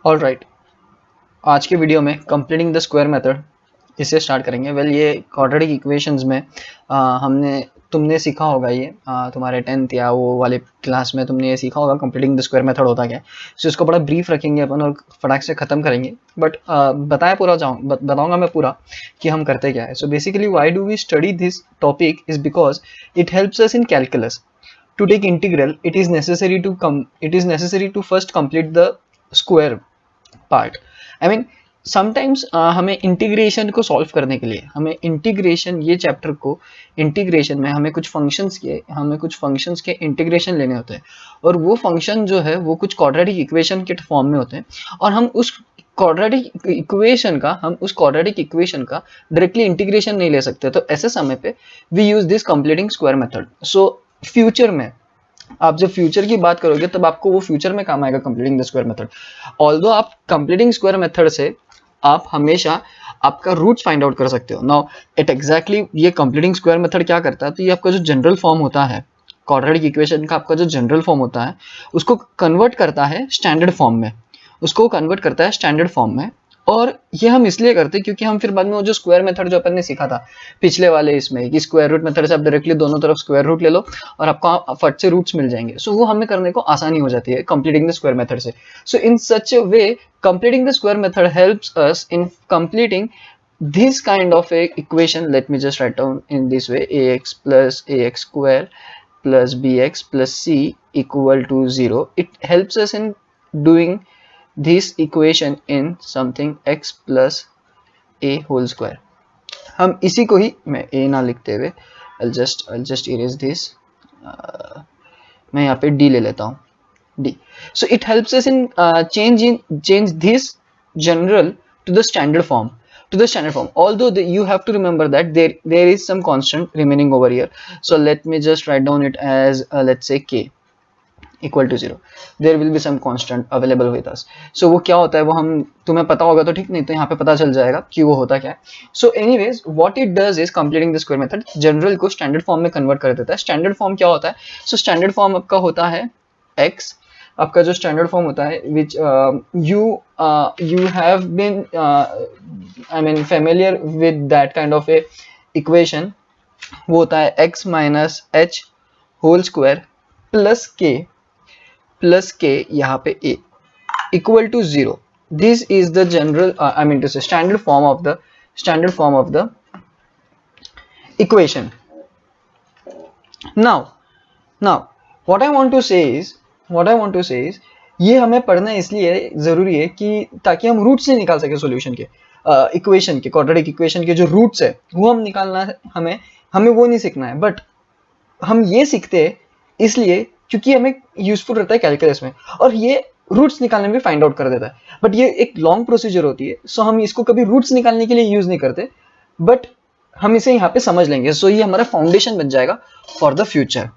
All right, आज के video में कंप्लीटिंग द स्क्वायर मेथड इससे स्टार्ट करेंगे। ये क्वाड्रेटिक इक्वेशंस में तुमने सीखा होगा ये तुम्हारे 10th या वो वाले क्लास में तुमने ये सीखा होगा कंप्लीटिंग द स्क्वायर मेथड होता क्या है। सो इसको बड़ा ब्रीफ रखेंगे अपन और फटाक से ख़त्म करेंगे, बट बताऊंगा मैं पूरा कि हम करते क्या है। So basically why do we study this topic is because it helps us in calculus to take integral. It is necessary to first complete the square part. I mean sometimes हमें integration को solve करने के लिए हमें integration ये chapter को integration में हमें कुछ फंक्शंस के इंटीग्रेशन लेने होते हैं, और वो फंक्शन जो है वो कुछ क्वाड्रेटिक इक्वेशन के फॉर्म में होते हैं, और हम उस क्वाड्रेटिक इक्वेशन का डायरेक्टली इंटीग्रेशन नहीं ले सकते। तो ऐसे समय पे we use this completing square method. So future में आप जब फ्यूचर की बात करोगे तब आपको वो फ्यूचर में काम आएगा completing the square method. Although आप कंप्लीटिंग स्क्वायर मेथड से आप हमेशा आपका रूट्स फाइंड आउट कर सकते हो। नाउ इट एग्जैक्टली ये कंप्लीटिंग स्क्वायर मेथड क्या करता है, तो ये आपका जो जनरल फॉर्म होता है क्वाड्रेटिक इक्वेशन का, आपका जो जनरल फॉर्म होता है उसको कन्वर्ट करता है स्टैंडर्ड फॉर्म में। और ये हम इसलिए करते हैं क्योंकि हम फिर बाद में वो जो स्क्वायर मेथड जो अपन ने सीखा था पिछले वाले इसमें कि स्क्वायर रूट मेथड से आप डायरेक्टली दोनों तरफ स्क्वायर रूट ले लो और आपको फट से रूट्स मिल जाएंगे। सो वो हमें करने को आसानी हो जाती है कंप्लीटिंग द स्क्वायर मेथड से। So in such a way completing the square method helps us in completing this kind of a equation. Let me just write down in this way: ax plus ax square plus bx plus c equal to 0. It helps us in doing this equation in something x plus a whole square. हम इसी को ही मैं a ना लिखते हुए I'll just erase this. मैं यहाँ पे d ले लेता हूँ, d. So it helps us in change this general to the standard form. Although you have to remember that there is some constant remaining over here. So let me just write down it as let's say k equal to 0. There will be some constant available with us. So वो क्या होता है वो हम तुम्हें पता होगा तो ठीक, नहीं तो यहाँ पे पता चल जाएगा कि वो होता क्या है. So anyways what it does is completing the square method general को स्टैंडर्ड फॉर्म में कन्वर्ट कर देता है. स्टैंडर्ड फॉर्म क्या होता है? So स्टैंडर्ड फॉर्म आपका होता है x, आपका जो स्टैंडर्ड फॉर्म होता है विच you have been I mean familiar with that kind of a equation. वो होता है x minus h whole square plus k यहाँ पे a equal to 0. This is the general I mean to say standard form of the equation. Now what I want to say is ये हमें पढ़ना इसलिए जरूरी है कि ताकि हम रूट से निकाल सके सॉल्यूशन के इक्वेशन के, क्वाड्रेटिक इक्वेशन के जो रूट्स है वो हम निकालना है. हमें वो नहीं सीखना है, बट हम ये सीखते हैं इसलिए क्योंकि हमें यूजफुल रहता है कैलकुलस में, और ये रूट्स निकालने में फाइंड आउट कर देता है. बट ये एक लॉन्ग प्रोसीजर होती है, सो हम इसको कभी रूट्स निकालने के लिए यूज नहीं करते, बट हम इसे यहाँ पे समझ लेंगे. सो ये हमारा फाउंडेशन बन जाएगा for the future.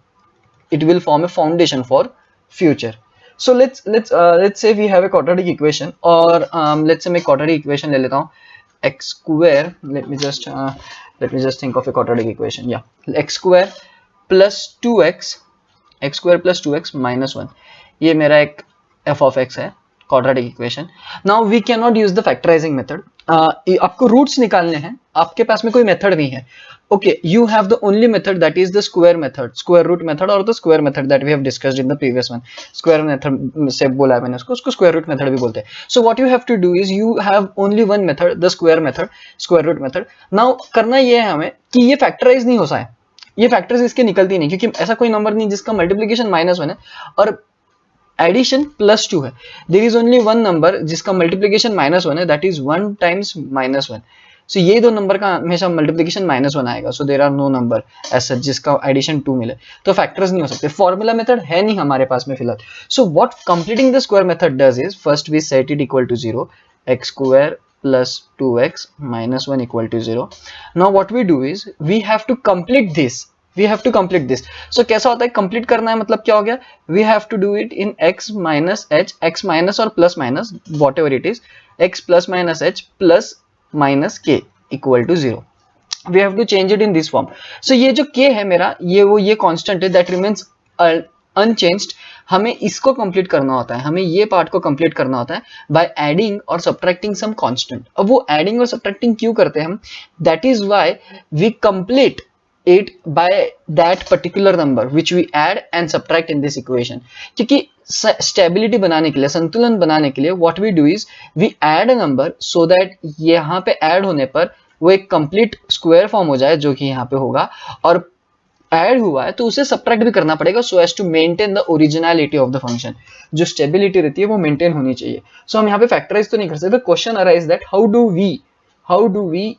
It will form A foundation for future. So let's say we have a quadratic equation, और let's say मैं quadratic equation ले लेता हूँ x square. Let me just think of a quadratic equation. Yeah, x square plus 2x minus 1. ये मेरा एक f of x है quadratic equation. Now we cannot use the factorizing method. आपको roots निकालने हैं, आपके पास में कोई मेथड नहीं है. Okay, you have the only method, that is the square root method, or the square method that we have discussed in the previous one. Square method से बोला है मैंने उसको square root method भी बोलते हैं. So what you have to do is you have only one method, the square root method. Now करना ये है हमें कि ये फैक्टराइज नहीं होता है, ये फैक्टर्स इसके निकलती नहीं, क्योंकि ऐसा कोई नंबर नहीं जिसका मल्टीप्लीकेशन -1 है और एडिशन +2 है. There is only one number जिसका मल्टीप्लीकेशन -1 है, दैट इज 1 टाइम्स -1. सो ये दो नंबर का हमेशा मल्टीप्लीकेशन -1 आएगा. So there are no number as such जिसका एडिशन 2 मिले, तो फैक्टर्स नहीं हो सकते. फॉर्मूला मेथड है नहीं हमारे पास में फिलहाल. So what completing the square method does is first we set it equal to 0, x square plus 2x minus 1 equal to 0. Now what we do is we have to complete this. So कैसा होता है complete करना है, मतलब क्या हो गया, we have to do it in x minus h, x minus और plus minus whatever it is, x plus minus h plus minus k equal to 0. We have to change it in this form. So ये जो k है मेरा, ये constant है, that remains unchanged, हमें इसको complete करना होता है, हमें ये पार्ट को कंप्लीट करना होता है बाय एडिंग और सब्ट्रैक्टिंग सम कांस्टेंट। अब वो एडिंग और सब्ट्रैक्टिंग क्यों करते हैं हम, that is why we complete it by that particular number which we add and subtract in this equation। क्योंकि स्टेबिलिटी बनाने के लिए, संतुलन बनाने के लिए what we do is we add a number so that यहाँ पे ऐड होने पर वो एक कंप्लीट स्क्वायर फॉर्म हो जाए, जो कि यहाँ पे होगा, और ऐड हुआ है तो उसे सब्ट्रैक्ट भी करना पड़ेगा so as to maintain the originality of the function। जो स्टेबिलिटी रहती है वो मेंटेन होनी चाहिए। so हम यहाँ पे फैक्टराइज तो नहीं कर सकते। Question arise that how do we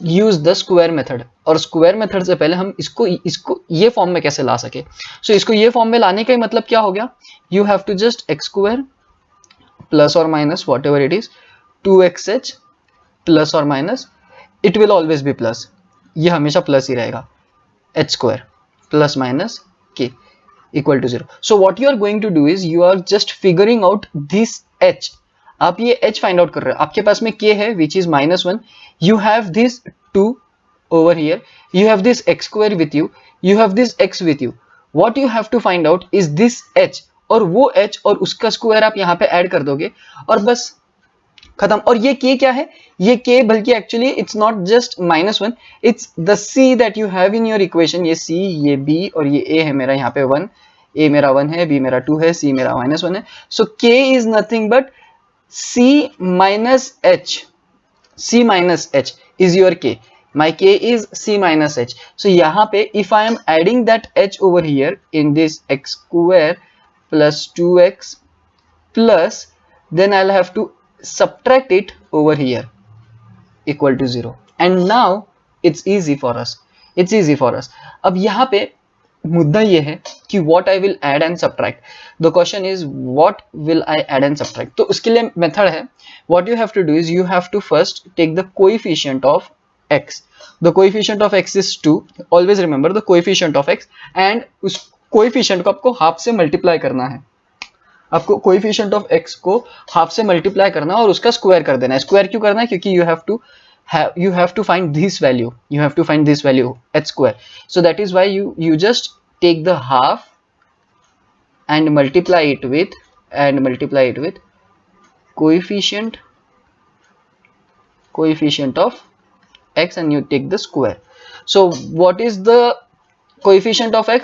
use the square method, और स्क्वायर मेथड से पहले हम इसको ये फॉर्म में कैसे ला सके। सो इसको ये फॉर्म में लाने का ही मतलब क्या हो गया, you have to just x square plus और minus whatever it is 2xh plus और minus, it will always be plus, ये हमेशा प्लस ही रहेगा, एच स्क्वायर प्लस माइनस के equal to 0। So what you are going to do is you are just figuring out this h, आप ये h find out कर रहे हो, आपके पास में k है which is -1, you have this 2 over here, you have this x square with you, you have this x with you, what you have to find out is this h, और वो h और उसका square आप यहाँ पे add कर दोगे और बस खत्म। और ये k क्या है, ये k बल्कि actually it's not just -1, it's the c that you have in your equation, ये c, ये b और ये a है मेरा यहाँ पे 1, a मेरा 1 है, b मेरा 2 है, c मेरा -1 है। सो k is nothing but c minus h, c minus h is your k, my k is c minus h। so यहाँ पे if I am adding that h over here in this x square plus 2x plus, then I'll have to subtract it over here equal to 0, and now it's easy for us, it's easy for us। अब यहाँ पे मुद्दा ये है कि what I will add and subtract, the question is what will I add and subtract। तो उसके लिए मेथड है, what you have to do is you have to first take the coefficient of x, the coefficient of x is 2, always remember the coefficient of x, and उस coefficient को आपको half से multiply करना है, आपको coefficient of x को half से multiply करना है और उसका स्क्वायर कर देना है। स्क्वायर क्यों करना है, क्योंकि you have to find this value, you have to find this value h square, so that is why you just take the half and multiply it with coefficient of x and you take the square। so what is the coefficient of x,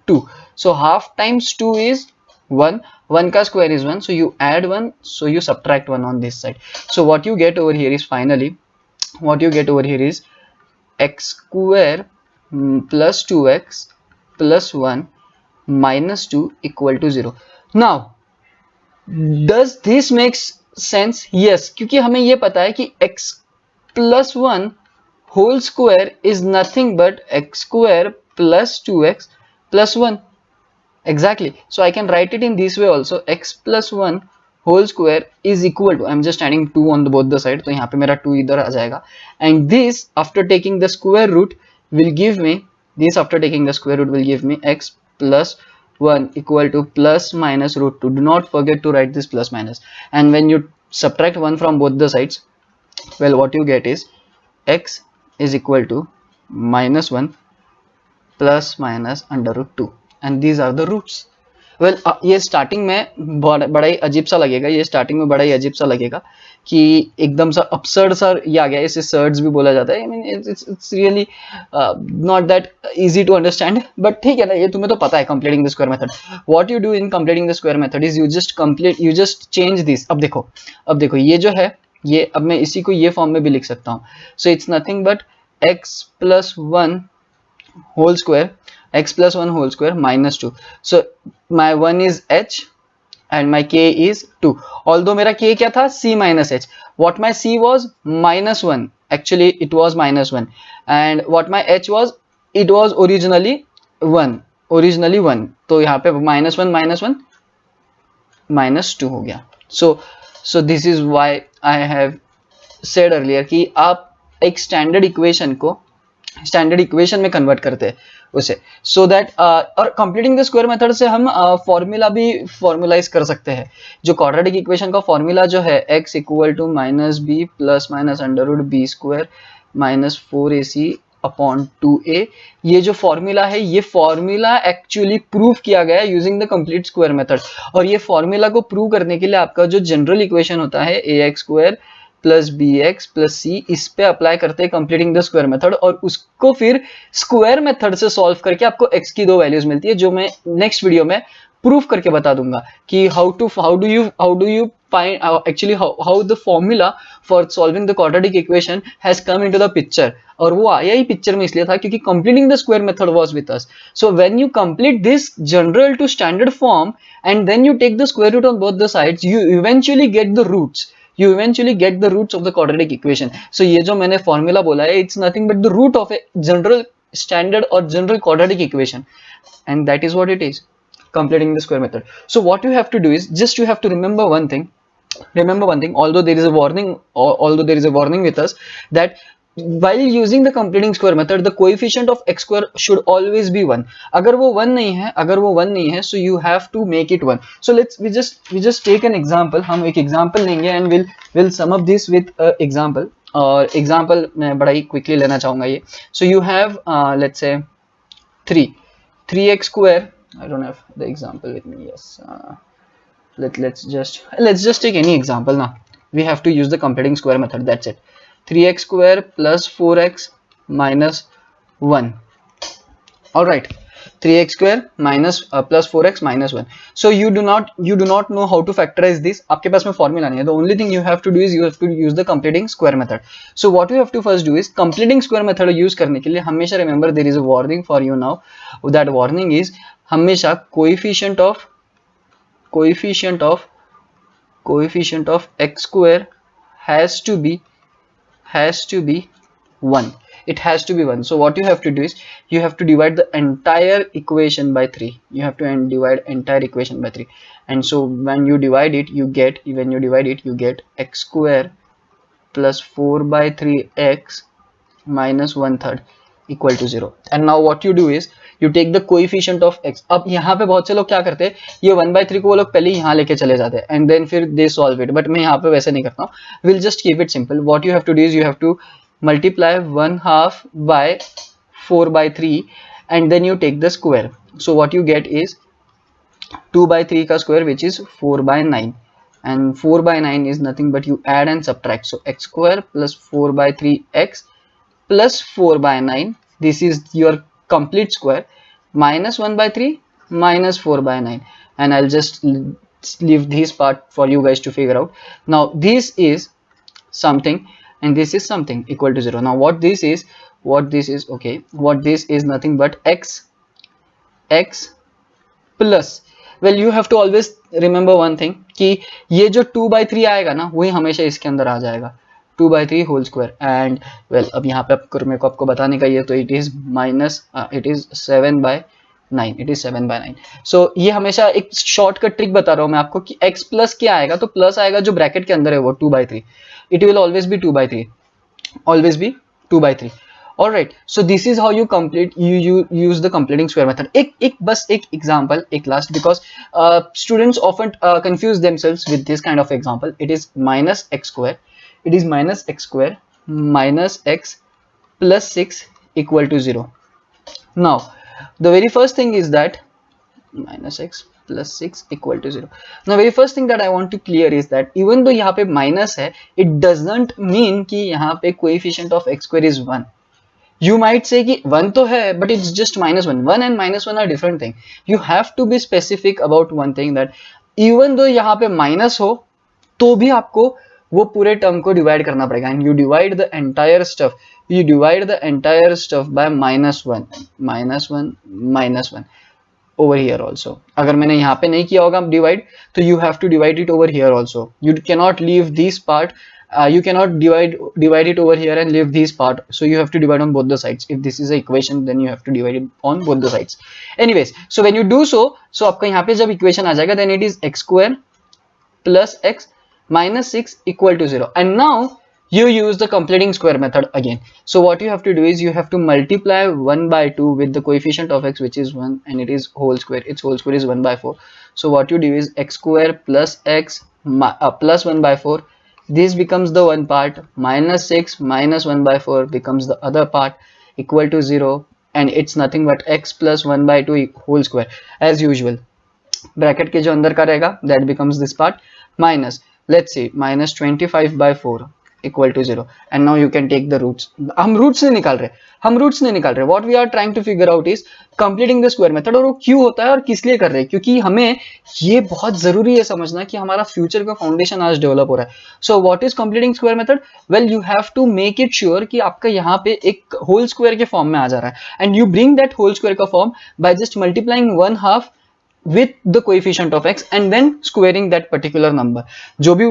2, so half times 2 is 1, 1 का square is 1, so you add 1, so you subtract 1 on this side। so what you get over here is finally x square plus 2x plus 1 minus 2 equal to 0। now does this makes sense, yes, क्योंकि हमें ये पता है कि x plus 1 whole square is nothing but x square plus 2x plus 1, exactly। so I can write it in this way also, x plus 1 whole square is equal to, I'm just adding 2 on both the side, तो यहाँ पे मेरा 2 इधर आ जाएगा, and this after taking the square root will give me x plus 1 equal to plus minus root 2, do not forget to write this plus minus, and when you subtract 1 from both the sides, well what you get is x is equal to -1 plus minus under root 2, and these are the roots। well ये starting में बड़ा ही अजीब सा लगेगा, कि एकदम सा absurd सा ये आ गया, इसे सर्ड्स भी बोला जाता है, I mean it's really not that easy to understand, but ठीक है ना, ये तुम्हें तो पता है completing the square method. What you do in completing the square method is you just change this. अब देखो ये जो है, ये अब मैं इसी को ये फॉर्म में भी लिख सकता हूँ, so it's nothing but x plus 1 whole square minus 2, so my 1 is h and my k is 2, although मेरा k क्या था, c minus h, what my c was -1, actually it was -1, and what my h was, it was originally 1, तो यहाँ पे -1 -2 हो गया। so this is why I have said earlier कि आप एक स्टैंडर्ड इक्वेशन में कन्वर्ट करते हैं उसे, सो दैट और कंप्लीटिंग द स्क्वायर मेथड से हम फॉर्मूला भी फॉर्मुलाइज कर सकते हैं। जो क्वाड्रेटिक इक्वेशन का फॉर्मूला जो है x equal to -b plus minus under root b square minus 4ac upon 2a। ये जो फॉर्मूला है, ये फॉर्मूला एक्चुअली प्रूव किया गया है using the complete square method. और ये फॉर्मूला को प्रूव करने के लिए आपका जो जनरल इक्वेशन होता है ax² plus b x plus c, इस पे अप्लाई करते हैं कंप्लीटिंग द स्क्वायर मेथड, और उसको फिर स्क्वायर मेथड से सॉल्व करके आपको x की 2 वैल्यूज मिलती है, जो मैं नेक्स्ट वीडियो में प्रूफ करके बता दूंगा कि how do you find actually how the formula for solving the quadratic equation has come into the picture। और वो आया ही पिक्चर में इसलिए था क्योंकि completing the square method was with us। So when you complete this general to standard form and then you take the square root on both the sides, you eventually get the roots। You eventually get the roots of the quadratic equation। So ये जो मैंने formula बोला है, it's nothing but the root of a general standard or general quadratic equation, and that is what it is, completing the square method। So what you have to do is just you have to remember one thing, although there is a warning with us that while using the completing square method the coefficient of x square should always be 1। अगर वो 1 नहीं है so you have to make it 1। So we just take an example। हम एक example लेंगे and we'll sum up this with example। और example मैं बड़ा ही quickly लेना चाहूंगा ये। So you have let's say 3x square, I don't have the example with me, yes, let's just take any example now। We have to use the completing square method, that's it। 3x square plus 4x minus 1, all right, 3x square minus plus 4x minus 1। So you do not know how to factorize this, आपके पास में formula नहीं है। The only thing you have to do is you have to use the completing square method। So what you have to first do is completing square method use करने के लिए हमेशा remember there is a warning for you now। that warning is हमेशा coefficient of x square has to be 1। it has to be 1। So what you have to do is you have to divide the entire equation by 3। you have to divide entire equation by 3, and so when you divide it you get x square plus 4 by 3x minus 1/3 equal to 0। and now what you do is you take the coefficient of x। अब यहाँ पे बहुत से लोग क्या करते हैं, ये 1/3 को वो लोग पहले यहाँ लेके चले जाते हैं and then फिर they solve it, but मैं यहाँ पे वैसे नहीं करता हूँ। we'll just keep it simple। what you have to do is you have to multiply 1/2 by 4/3 and then you take the square। so what you get is 2/3 का square which is 4/9, and 4/9 is nothing but you add and subtract। so x square plus 4/3x plus 4/9, this is your complete square, minus 1/3 minus 4/9, and I'll just leave this part for you guys to figure out। now this is something and this is something equal to 0। now what this is okay, what this is nothing but x plus, well you have to always remember one thing कि ये जो 2/3 आएगा ना वही हमेशा इसके अंदर आ जाएगा, 2/3 होल स्क्वायर। एंड वेल अब यहाँ पे मेरे को आपको बताने का ये तो इट इज 7/9, इट इज 7/9। सो ये हमेशा एक शॉर्टकट ट्रिक बता रहा हूँ मैं आपको कि x प्लस क्या आएगा, तो प्लस आएगा जो ब्रैकेट के अंदर है वो 2/3, it will always B 2/3, always be 2/3। all right, so this is how you use the completing square method। बस एक example, एक last, because students often confuse themselves with this kind of example। it is minus x square minus x plus 6 equal to 0। now the very first thing is that minus x plus 6 equal to 0। now very first thing that I want to clear is that even though यहाँ पे minus है, it doesn't mean कि यहाँ पे coefficient of x square is 1। you might say कि 1 तो है but it's just -1। 1 and -1 are different thing। you have to be specific about one thing that even though यहाँ पे माइनस हो तो भी आपको वो पूरे टर्म को डिवाइड करना पड़ेगा, and you divide the entire stuff by -1 over here also। अगर मैंने यहाँ पे नहीं किया होगा डिवाइड तो you have to divide it over here also। you cannot leave this part, you cannot divide it over here and leave this part, so you have to divide on both the sides। if this is an equation then you have to divide it on both the sides। anyways, so when you do so आपका यहाँ पे जब equation आ जाएगा then it is x square plus x minus 6 equal to 0। and now you use the completing square method again। so what you have to do is you have to multiply 1/2 with the coefficient of x which is 1 and it is whole square, its whole square is 1/4। so what you do is x square plus x plus 1/4, this becomes the one part, minus 6 minus 1/4 becomes the other part, equal to 0 and it's nothing but x plus 1 by 2 whole square as usual. Bracket के जो अंदर का रहेगा that becomes this part minus let's see minus 25/4 equal to 0 and now you can take the roots. हम roots नहीं निकाल रहे what we are trying to figure out is completing the square method. और वो क्यों होता है और किस लिए कर रहे हैं, क्योंकि हमें ये बहुत जरूरी है समझना कि हमारा फ्यूचर का फाउंडेशन आज डेवलप हो रहा है. So what is completing square method? Well you have to make it sure कि आपका यहाँ पे एक होल स्क्वायर के फॉर्म में आ जा रहा है and you bring that whole square का form by just multiplying 1/2 with the coefficient of x and then squaring that particular number. जो भी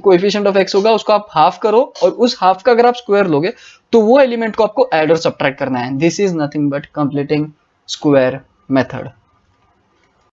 coefficient of x होगा उसको आप हाफ करो और उस हाफ का अगर आप स्क्वायर लोगे तो वो एलिमेंट को आपको ऐड और सब्ट्रैक्ट करना है. This is nothing but completing square method.